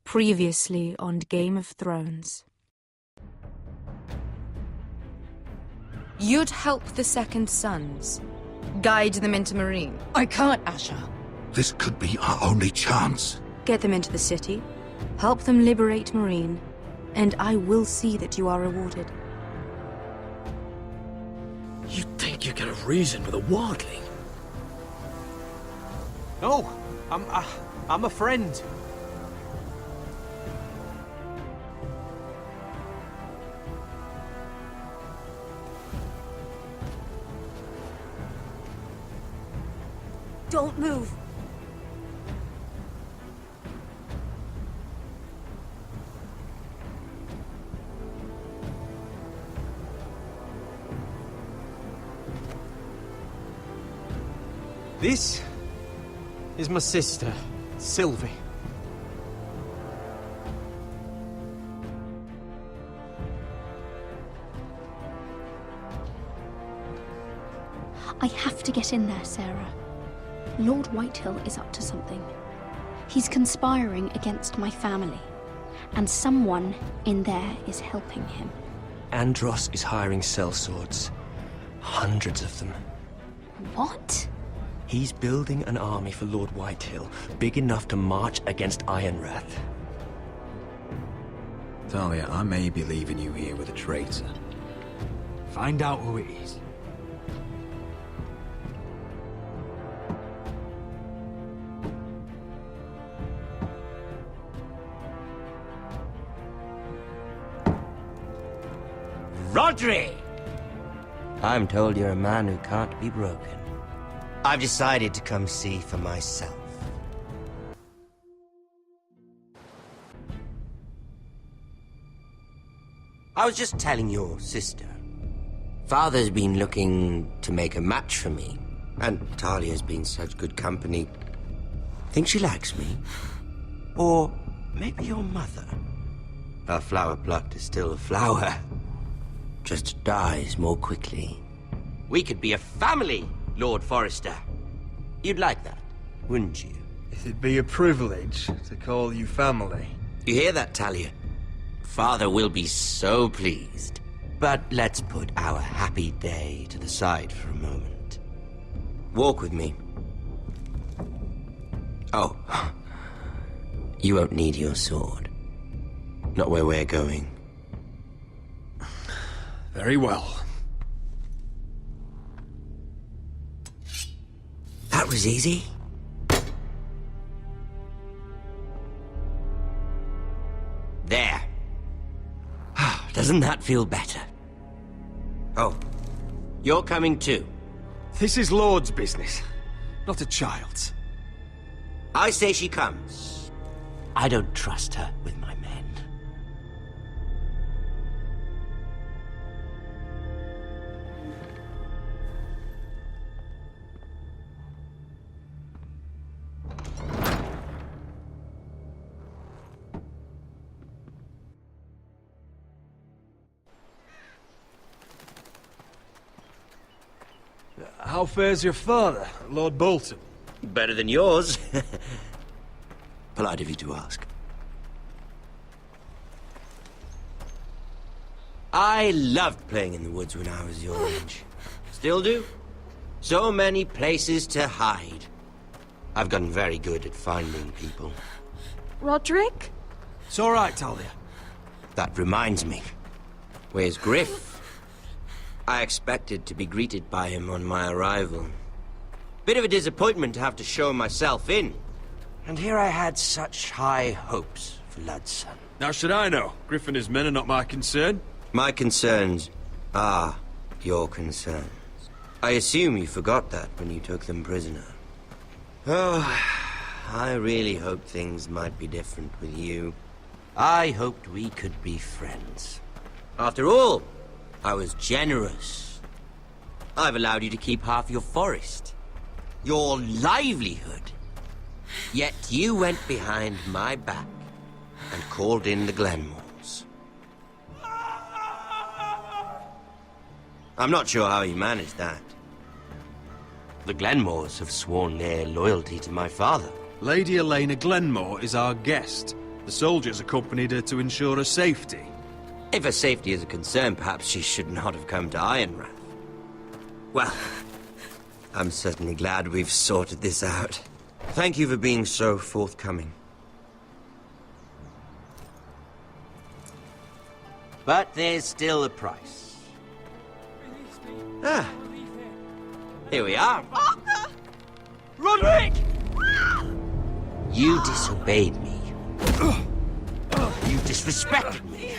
Previously on Game of Thrones. You'd help the Second Sons. Guide them into Marine. I can't, Asha. This could be our only chance. Get them into the city. Help them liberate Marine. And I will see that you are rewarded. You think you can have reason with a wardling? No, I'm a friend. Don't move. This is my sister, Sylvie. I have to get in there, Sarah. Lord Whitehill is up to something. He's conspiring against my family, and someone in there is helping him. Andros is hiring sellswords. Hundreds of them. What? He's building an army for Lord Whitehill, big enough to march against Ironrath. Talia, I may be leaving you here with a traitor. Find out who it is. Rodri! I'm told you're a man who can't be broken. I've decided to come see for myself. I was just telling your sister. Father's been looking to make a match for me, and Talia's been such good company. Think she likes me? Or maybe your mother? A flower plucked is still a flower. Just dies more quickly. We could be a family, Lord Forrester. You'd like that, wouldn't you? It'd be a privilege to call you family. You hear that, Talia? Father will be so pleased. But let's put our happy day to the side for a moment. Walk with me. Oh, you won't need your sword. Not where we're going. Very well. That was easy. There. Doesn't that feel better? Oh, you're coming too. This is Lord's business, not a child's. I say she comes. I don't trust her with my men. How fares your father, Lord Bolton? Better than yours. Polite of you to ask. I loved playing in the woods when I was your age. Still do. So many places to hide. I've gotten very good at finding people. Roderick? It's all right, Talia. That reminds me. Where's Griff? I expected to be greeted by him on my arrival. Bit of a disappointment to have to show myself in. And here I had such high hopes for Ludson. Now should I know? Griff and his men are not my concern. My concerns are your concerns. I assume you forgot that when you took them prisoner. Oh, I really hoped things might be different with you. I hoped we could be friends. After all, I was generous. I've allowed you to keep half your forest. Your livelihood. Yet you went behind my back and called in the Glenmores. I'm not sure how you managed that. The Glenmores have sworn their loyalty to my father. Lady Elena Glenmore is our guest. The soldiers accompanied her to ensure her safety. If her safety is a concern, perhaps she should not have come to Ironrath. Well, I'm certainly glad we've sorted this out. Thank you for being so forthcoming. But there's still a price. Ah, here we are. Roderick! You disobeyed me. You disrespected me.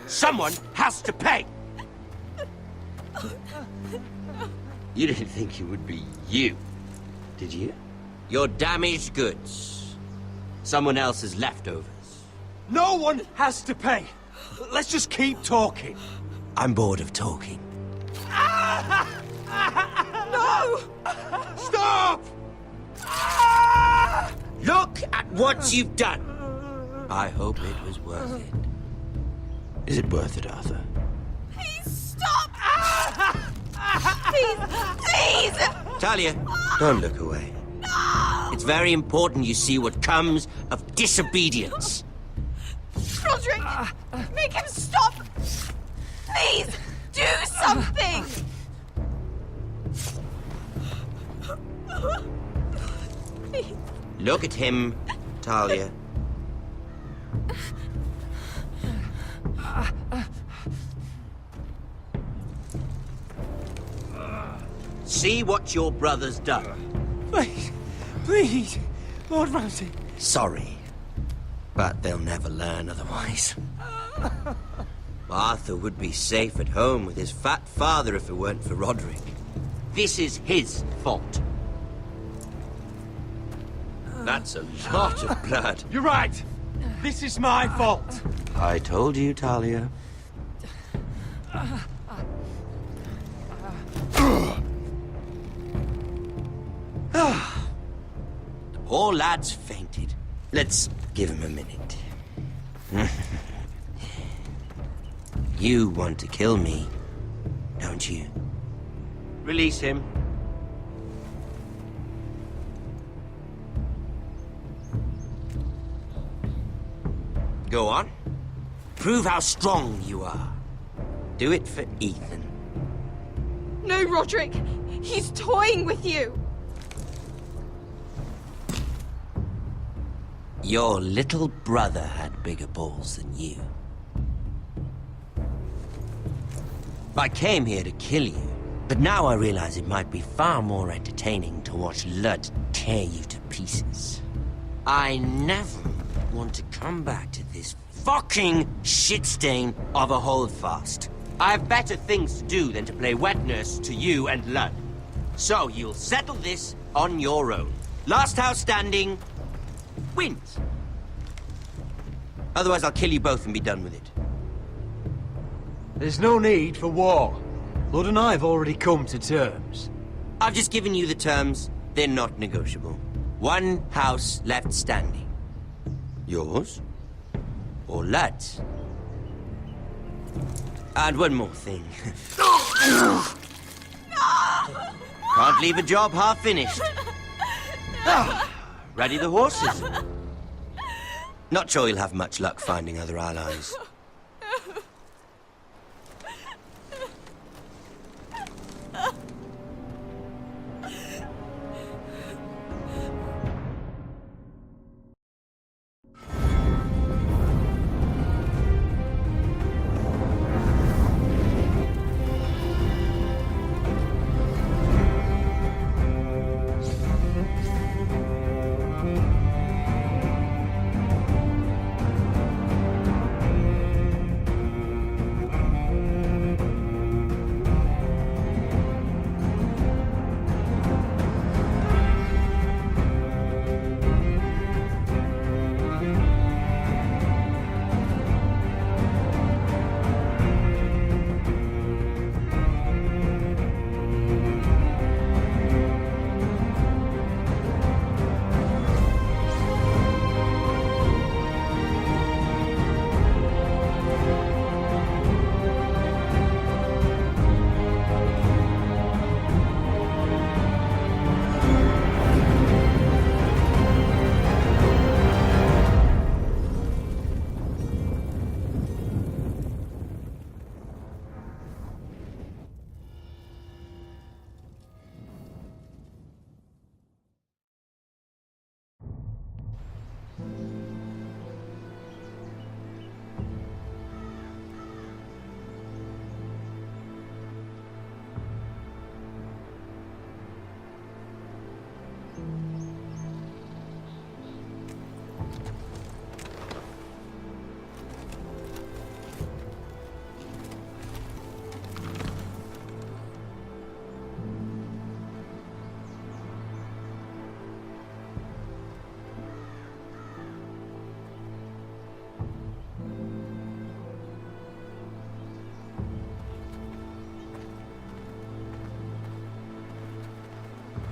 Someone has to pay! You didn't think it would be you, did you? Your damaged goods. Someone else's leftovers. No one has to pay. Let's just keep talking. I'm bored of talking. No! Stop! Look at what you've done! I hope it was worth it. Is it worth it, Arthur? Please stop! Please! Talia, don't look away. No! It's very important you see what comes of disobedience. Roderick! Make him stop! Please! Do something! Please. Look at him, Talia. See what your brother's done. Please, please, Lord Ramsay. Sorry, but they'll never learn otherwise. Arthur would be safe at home with his fat father if it weren't for Roderick. This is his fault. That's a lot of blood. You're right. This is my fault. I told you, Talia. The poor lad's fainted. Let's give him a minute. You want to kill me, don't you? Release him. Go on. Prove how strong you are. Do it for Ethan. No, Roderick! He's toying with you! Your little brother had bigger balls than you. I came here to kill you, but now I realize it might be far more entertaining to watch Lud tear you to pieces. I never want to come back to this fucking shit stain of a holdfast. I have better things to do than to play wet nurse to you and Lud. So you'll settle this on your own. Last house standing wins. Otherwise I'll kill you both and be done with it. There's no need for war. Lord and I have already come to terms. I've just given you the terms. They're not negotiable. One house left standing. Yours or Lud's? And one more thing. Can't leave a job half finished. Ready the horses? Not sure you'll have much luck finding other allies.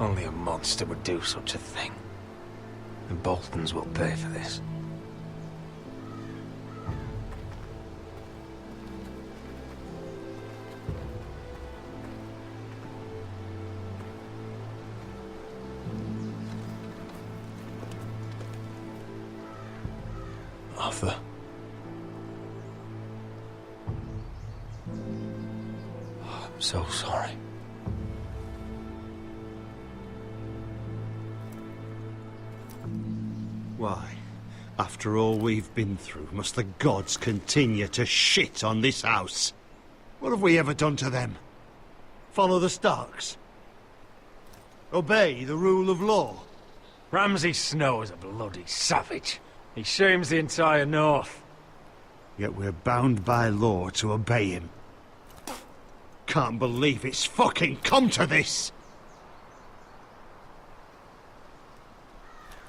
Only a monster would do such a thing. The Boltons will pay for this. Arthur. I'm so sorry. Why, after all we've been through, must the gods continue to shit on this house? What have we ever done to them? Follow the Starks? Obey the rule of law? Ramsay Snow is a bloody savage. He shames the entire North. Yet we're bound by law to obey him. Can't believe it's fucking come to this!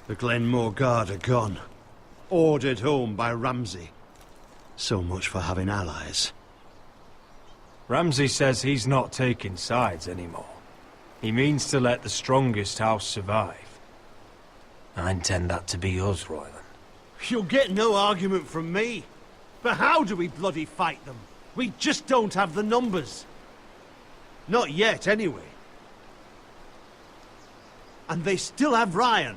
The Glenmore Guard are gone. Ordered home by Ramsay. So much for having allies. Ramsay says he's not taking sides anymore. He means to let the strongest house survive. I intend that to be us, Royland. You'll get no argument from me. But how do we bloody fight them? We just don't have the numbers. Not yet, anyway. And they still have Ryan.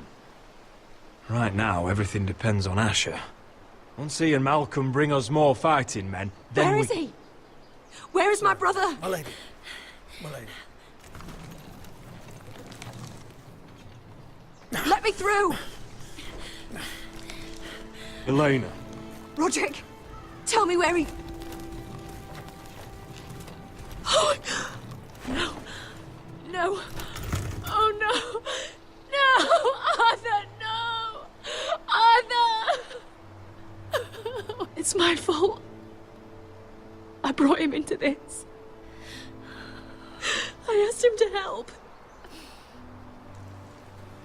Right now, everything depends on Asher. Once he and Malcolm bring us more fighting men, then Where is he? Where is my brother? My lady. My lady. Let me through! Elena. Roderick, tell me where he... Oh, no. No. Oh, no. No! Arthur, no! Arthur! It's my fault. I brought him into this. I asked him to help.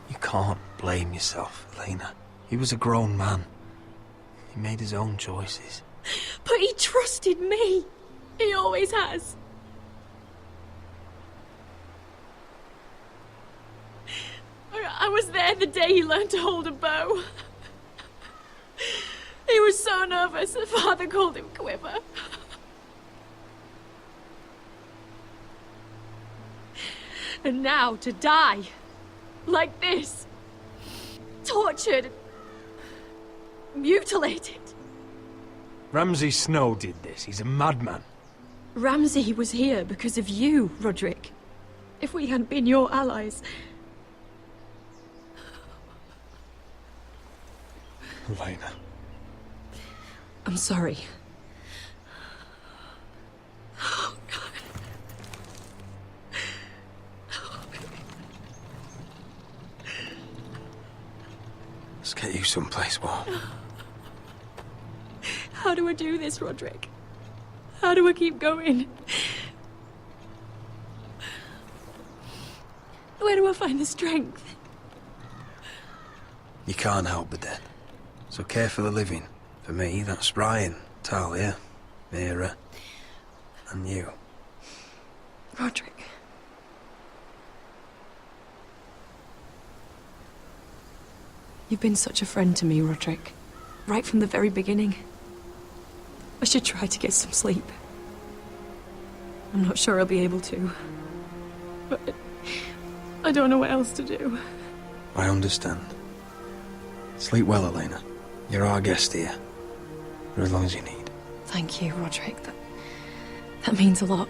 You can't blame yourself, Elena. He was a grown man. He made his own choices. But he trusted me. He always has. I was there the day he learned to hold a bow. He was so nervous, the father called him Quiver. And now to die. Like this. Tortured. Mutilated. Ramsay Snow did this. He's a madman. Ramsay was here because of you, Roderick. If we hadn't been your allies... Elena. I'm sorry. Oh, God. Let's get you someplace warm. How do I do this, Roderick? How do I keep going? Where do I find the strength? You can't help the dead. So care for the living. For me, that's Ryan, Talia, Mira, and you. Roderick. You've been such a friend to me, Roderick. Right from the very beginning. I should try to get some sleep. I'm not sure I'll be able to. But I don't know what else to do. I understand. Sleep well, Elena. You're our guest here. For as long as you need. Thank you, Roderick. That means a lot.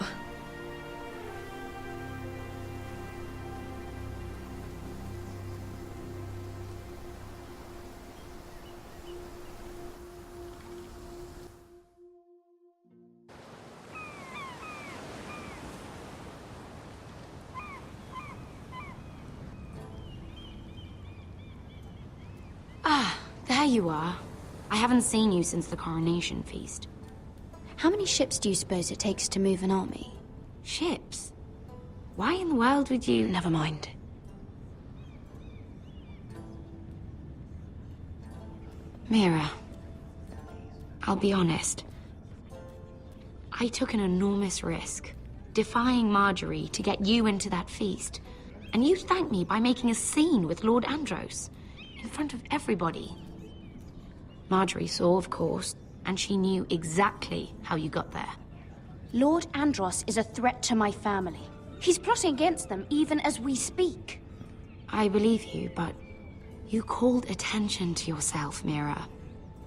There you are. I haven't seen you since the coronation feast. How many ships do you suppose it takes to move an army? Ships? Why in the world would you... Never mind. Mira, I'll be honest. I took an enormous risk, defying Marjorie to get you into that feast. And you thank me by making a scene with Lord Andros, in front of everybody. Marjorie saw, of course, and she knew exactly how you got there. Lord Andros is a threat to my family. He's plotting against them even as we speak. I believe you, but you called attention to yourself, Mira.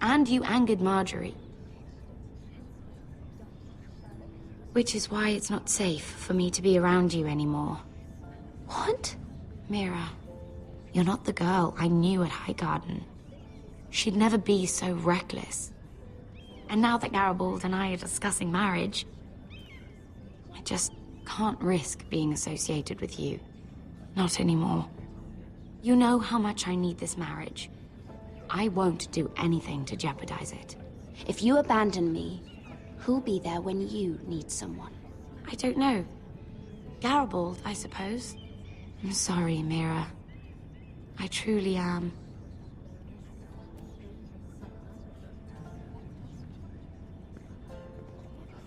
And you angered Marjorie. Which is why it's not safe for me to be around you anymore. What? Mira, you're not the girl I knew at Highgarden. She'd never be so reckless. And now that Garibald and I are discussing marriage, I just can't risk being associated with you. Not anymore. You know how much I need this marriage. I won't do anything to jeopardize it. If you abandon me, who'll be there when you need someone? I don't know. Garibald, I suppose. I'm sorry, Mira. I truly am.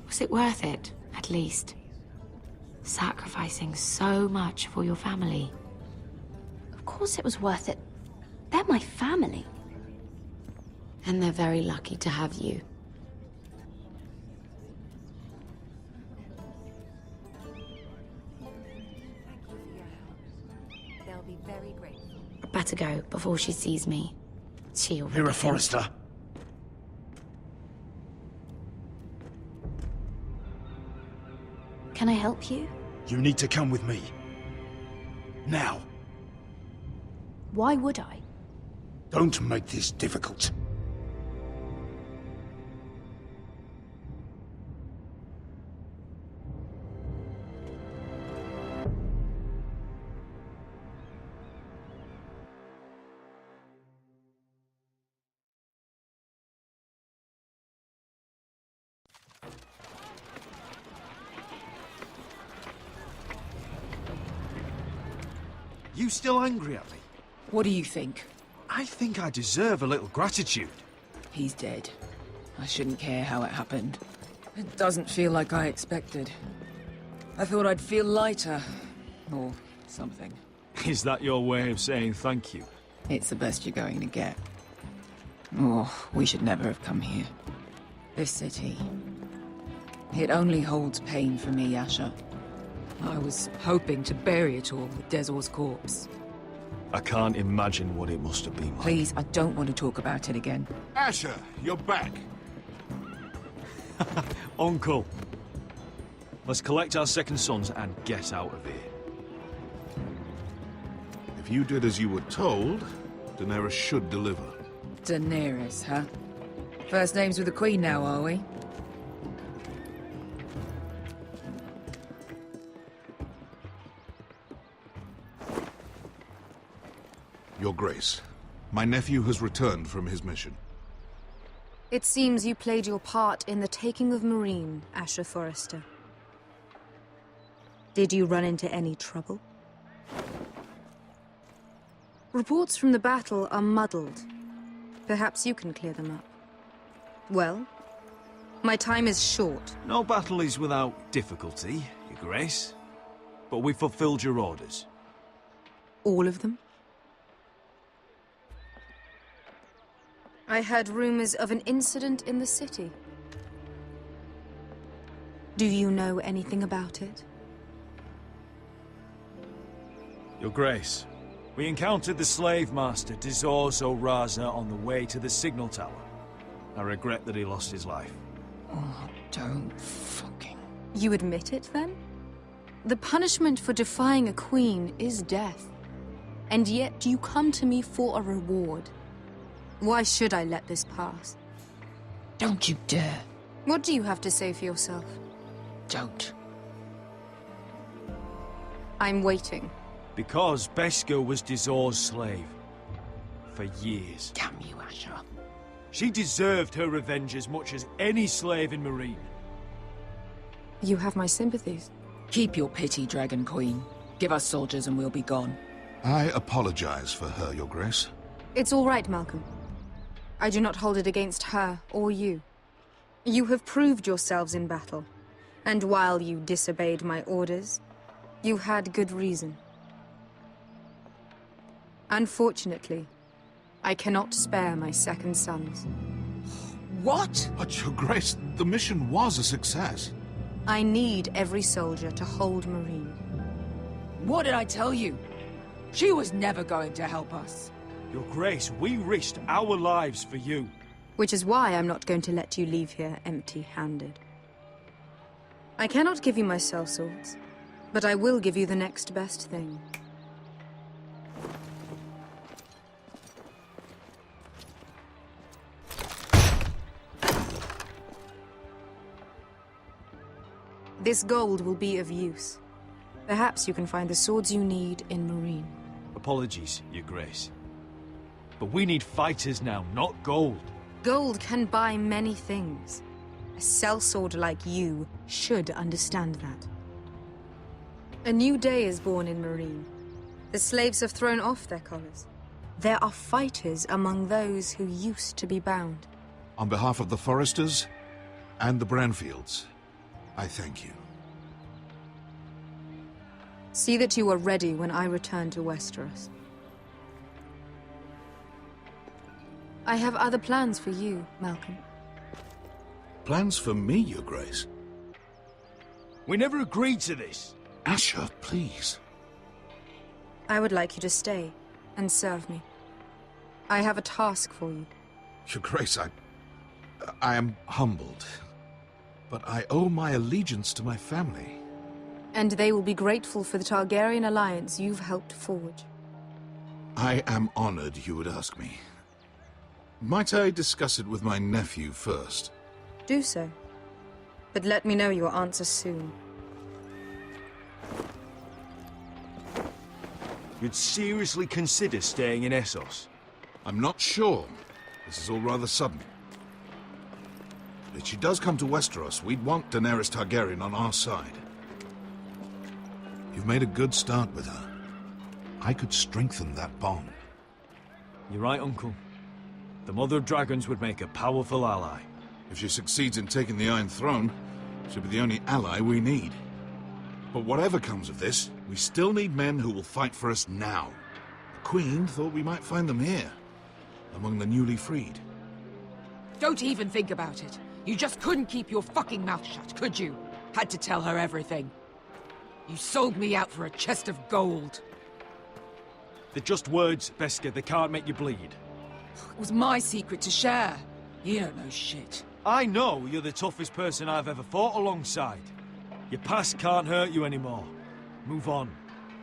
Was it worth it, at least? Sacrificing so much for your family. Of course it was worth it. They're my family. And they're very lucky to have you. They'll be very grateful. I better go before she sees me. She already Mira thinks- Forrester. Can I help you? You need to come with me. Now. Why would I? Don't make this difficult. You still angry at me? What do you think? I think I deserve a little gratitude. He's dead. I shouldn't care how it happened. It doesn't feel like I expected. I thought I'd feel lighter. Or something. Is that your way of saying thank you? It's the best you're going to get. Oh, we should never have come here. This city. It only holds pain for me, Asher. I was hoping to bury it all with Dezor's corpse. I can't imagine what it must have been like. Please, I don't want to talk about it again. Asher, you're back. Uncle. Let's collect our second sons and get out of here. If you did as you were told, Daenerys should deliver. Daenerys, huh? First names with the Queen now, are we? Your Grace, my nephew has returned from his mission. It seems you played your part in the taking of Marine, Asher Forrester. Did you run into any trouble? Reports from the battle are muddled. Perhaps you can clear them up. Well, my time is short. No battle is without difficulty, Your Grace. But we fulfilled your orders. All of them? I heard rumors of an incident in the city. Do you know anything about it? Your Grace, we encountered the slave master, Dezor Zoraza, on the way to the signal tower. I regret that he lost his life. Oh, don't fucking... You admit it, then? The punishment for defying a queen is death. And yet you come to me for a reward. Why should I let this pass? Don't you dare. What do you have to say for yourself? Don't. I'm waiting. Because Beskha was Dezor's slave. For years. Damn you, Asher. She deserved her revenge as much as any slave in Marine. You have my sympathies. Keep your pity, Dragon Queen. Give us soldiers and we'll be gone. I apologize for her, Your Grace. It's all right, Malcolm. I do not hold it against her or you. You have proved yourselves in battle. And while you disobeyed my orders, you had good reason. Unfortunately, I cannot spare my second sons. What? But, Your Grace, the mission was a success. I need every soldier to hold Marine. What did I tell you? She was never going to help us. Your Grace, we risked our lives for you. Which is why I'm not going to let you leave here empty-handed. I cannot give you my sellswords, but I will give you the next best thing. This gold will be of use. Perhaps you can find the swords you need in Marine. Apologies, Your Grace. But we need fighters now, not gold. Gold can buy many things. A sellsword like you should understand that. A new day is born in Marine. The slaves have thrown off their collars. There are fighters among those who used to be bound. On behalf of the Foresters and the Branfields, I thank you. See that you are ready when I return to Westeros. I have other plans for you, Malcolm. Plans for me, Your Grace? We never agreed to this. Asher, please. I would like you to stay and serve me. I have a task for you. Your Grace, I am humbled. But I owe my allegiance to my family. And they will be grateful for the Targaryen alliance you've helped forge. I am honored you would ask me. Might I discuss it with my nephew first? Do so. But let me know your answer soon. You'd seriously consider staying in Essos? I'm not sure. This is all rather sudden. But if she does come to Westeros, we'd want Daenerys Targaryen on our side. You've made a good start with her. I could strengthen that bond. You're right, Uncle. The Mother of Dragons would make a powerful ally. If she succeeds in taking the Iron Throne, she'll be the only ally we need. But whatever comes of this, we still need men who will fight for us now. The Queen thought we might find them here, among the newly freed. Don't even think about it. You just couldn't keep your fucking mouth shut, could you? Had to tell her everything. You sold me out for a chest of gold. They're just words, Beskha. They can't make you bleed. It was my secret to share. You don't know shit. I know you're the toughest person I've ever fought alongside. Your past can't hurt you anymore. Move on.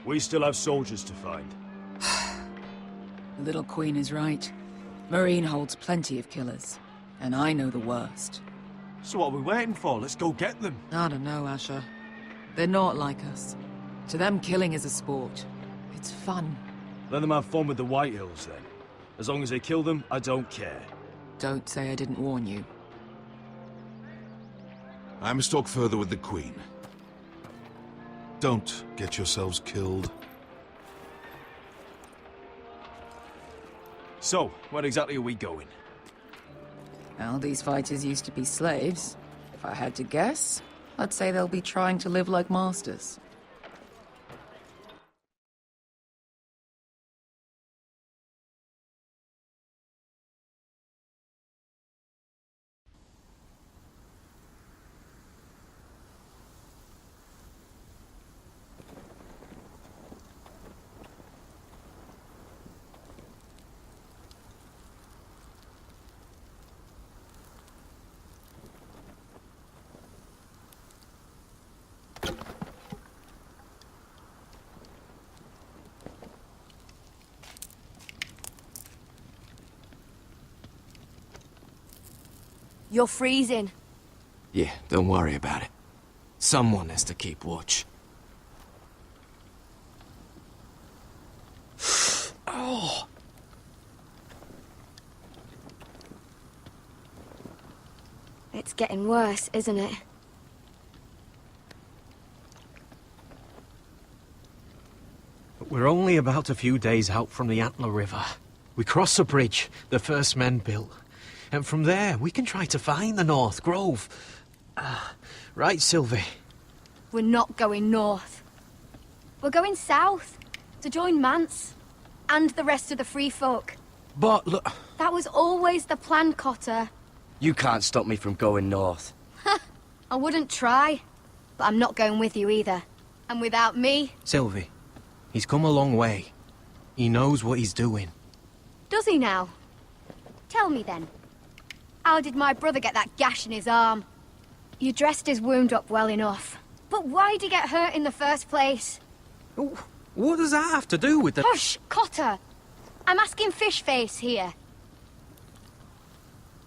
We still have soldiers to find. The little queen is right. Marine holds plenty of killers. And I know the worst. So what are we waiting for? Let's go get them. I don't know, Asher. They're not like us. To them, killing is a sport. It's fun. Let them have fun with the White Hills, then. As long as they kill them, I don't care. Don't say I didn't warn you. I must talk further with the Queen. Don't get yourselves killed. So, where exactly are we going? Well, these fighters used to be slaves. If I had to guess, I'd say they'll be trying to live like masters. You're freezing. Yeah, don't worry about it. Someone has to keep watch. Oh! It's getting worse, isn't it? We're only about a few days out from the Antler River. We cross the bridge the first men built. And from there, we can try to find the North Grove. Right, Sylvie? We're not going north. We're going south, to join Mance. and the rest of the free folk. But look... That was always the plan, Cotter. You can't stop me from going north. I wouldn't try, but I'm not going with you either. And without me... Sylvie, he's come a long way. He knows what he's doing. Does he now? Tell me then. How did my brother get that gash in his arm? You dressed his wound up well enough. But why'd he get hurt in the first place? What does that have to do with the... Hush, Cotter! I'm asking Fishface here.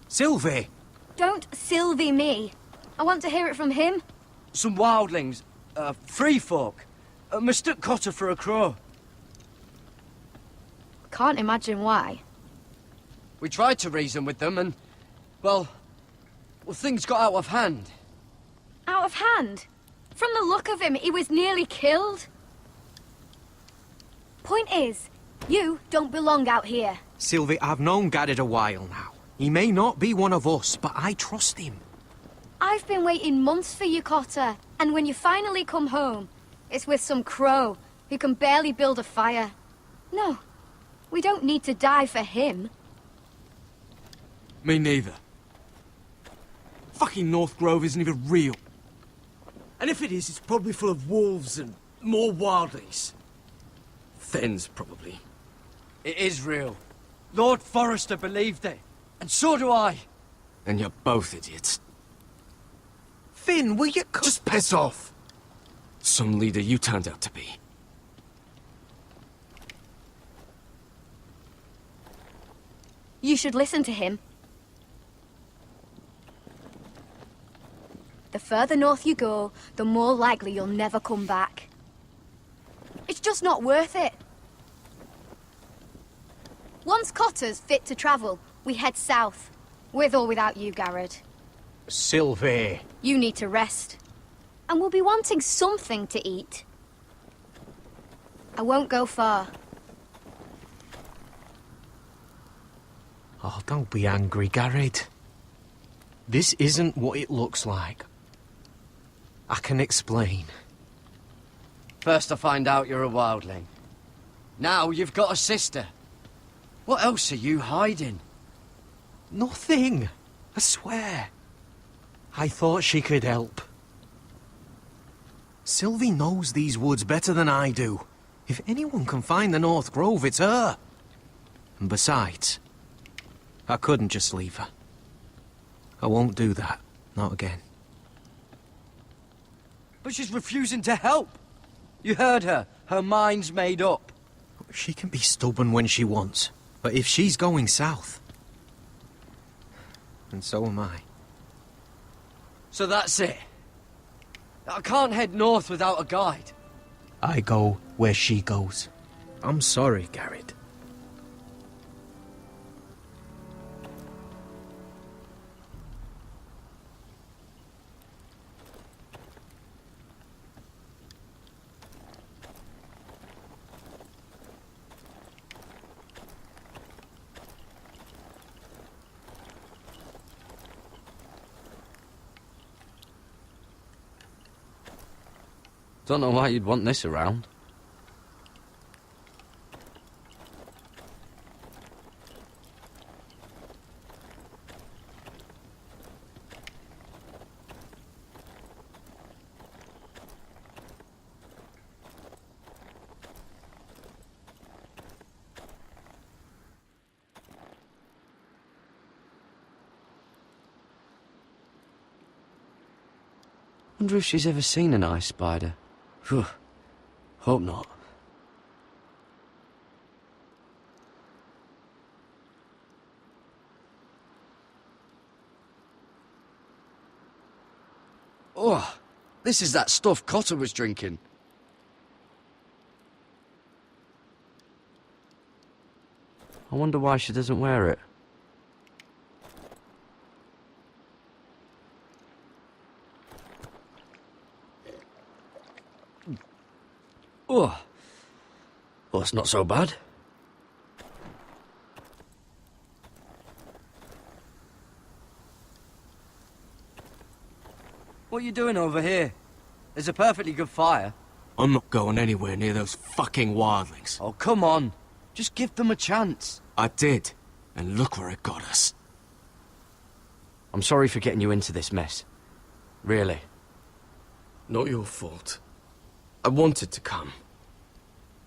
Sylvie! Don't Sylvie me. I want to hear it from him. Some wildlings, free folk, mistook Cotter for a crow. Can't imagine why. We tried to reason with them and, well, things got out of hand. Out of hand? From the look of him, he was nearly killed. Point is, you don't belong out here. Sylvie, I've known Garrett a while now. He may not be one of us, but I trust him. I've been waiting months for you, Cotter. And when you finally come home, it's with some crow who can barely build a fire. No, we don't need to die for him. Me neither. Fucking North Grove isn't even real. And if it is, it's probably full of wolves and more wildlings. Thens, probably. It is real. Lord Forrester believed it. And so do I. And you're both idiots. Finn, will you... Just piss off! Some leader you turned out to be. You should listen to him. The further north you go, the more likely you'll never come back. It's just not worth it. Once Cotter's fit to travel, we head south. With or without you, Garrett. Sylvie. You need to rest. And we'll be wanting something to eat. I won't go far. Oh, don't be angry, Garrett. This isn't what it looks like. I can explain. First I find out you're a wildling. Now you've got a sister. What else are you hiding? Nothing. I swear. I thought she could help. Sylvie knows these woods better than I do. If anyone can find the North Grove, it's her. And besides, I couldn't just leave her. I won't do that. Not again. But she's refusing to help. You heard her. Her mind's made up. She can be stubborn when she wants. But if she's going south... And so am I. So that's it. I can't head north without a guide. I go where she goes. I'm sorry, Garrett. Don't know why you'd want this around. Wonder if she's ever seen an ice spider. Phew. Hope not. Oh, this is that stuff Cotter was drinking. I wonder why she doesn't wear it. Oh, well, it's not so bad. What are you doing over here? There's a perfectly good fire. I'm not going anywhere near those fucking wildlings. Oh, come on. Just give them a chance. I did, and look where it got us. I'm sorry for getting you into this mess. Really. Not your fault. I wanted to come.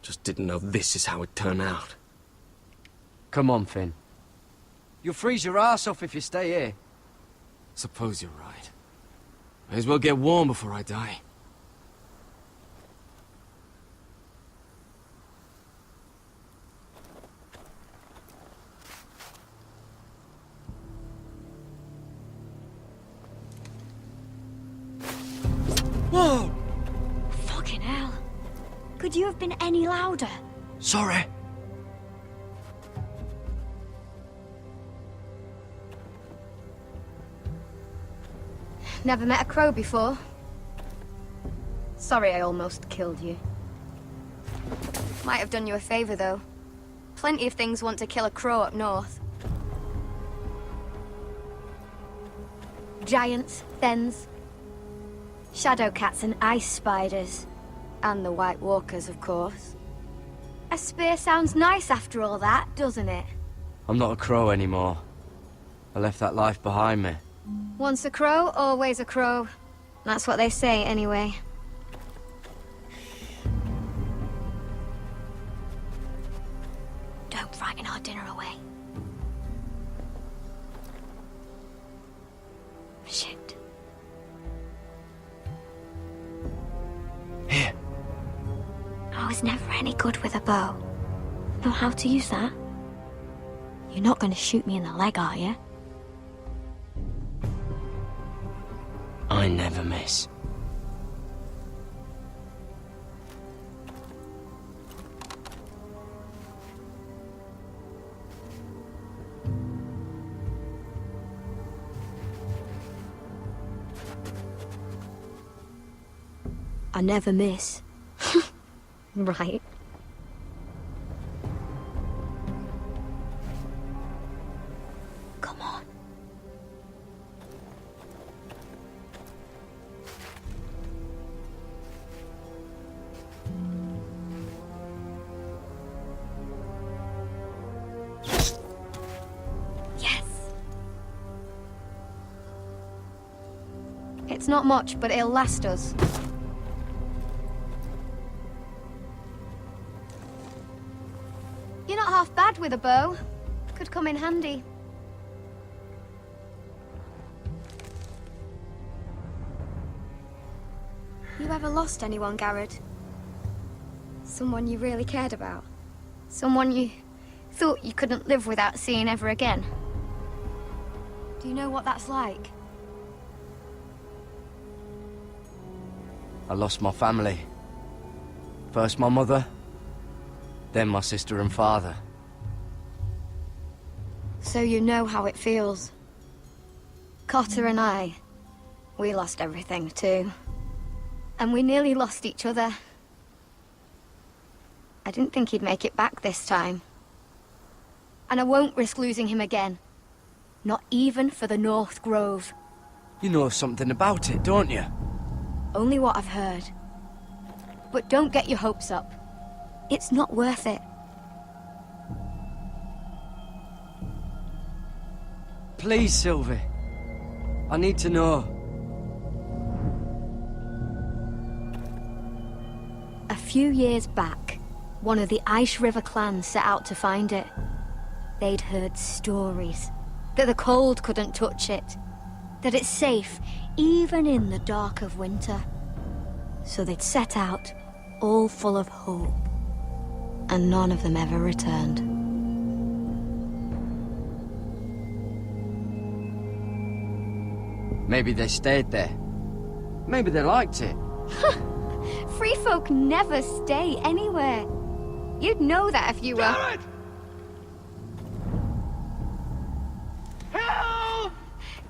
Just didn't know this is how it'd turn out. Come on, Finn. You'll freeze your ass off if you stay here. Suppose you're right. May as well get warm before I die. Whoa! Fucking hell. Could you have been any louder? Sorry. Never met a crow before? Sorry I almost killed you. Might have done you a favor, though. Plenty of things want to kill a crow up north. Giants, thens, shadow cats and ice spiders. And the White Walkers, of course. A spear sounds nice after all that, doesn't it? I'm not a crow anymore. I left that life behind me. Once a crow, always a crow. That's what they say, anyway. Don't frighten our dinner away. Shit. Here. I was never any good with a bow. Know how to use that? You're not going to shoot me in the leg, are you? I never miss. I never miss. Right. Come on. Yes! It's not much, but it'll last us. You're not half bad with a bow. Could come in handy. You ever lost anyone, Garrett? Someone you really cared about? Someone you thought you couldn't live without seeing ever again? Do you know what that's like? I lost my family. First my mother, then my sister and father. So you know how it feels. Cotter and I, we lost everything too. And we nearly lost each other. I didn't think he'd make it back this time. And I won't risk losing him again. Not even for the North Grove. You know something about it, don't you? Only what I've heard. But don't get your hopes up. It's not worth it. Please, Sylvie. I need to know. A few years back, one of the Ice River clans set out to find it. They'd heard stories that the cold couldn't touch it, that it's safe even in the dark of winter. So they'd set out, all full of hope, and none of them ever returned. Maybe they stayed there. Maybe they liked it. Free folk never stay anywhere. You'd know that if you were... Garrett! Help!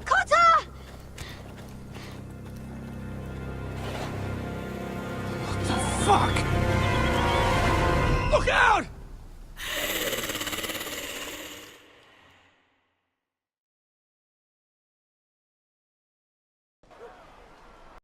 Cotter! Fuck! Look out!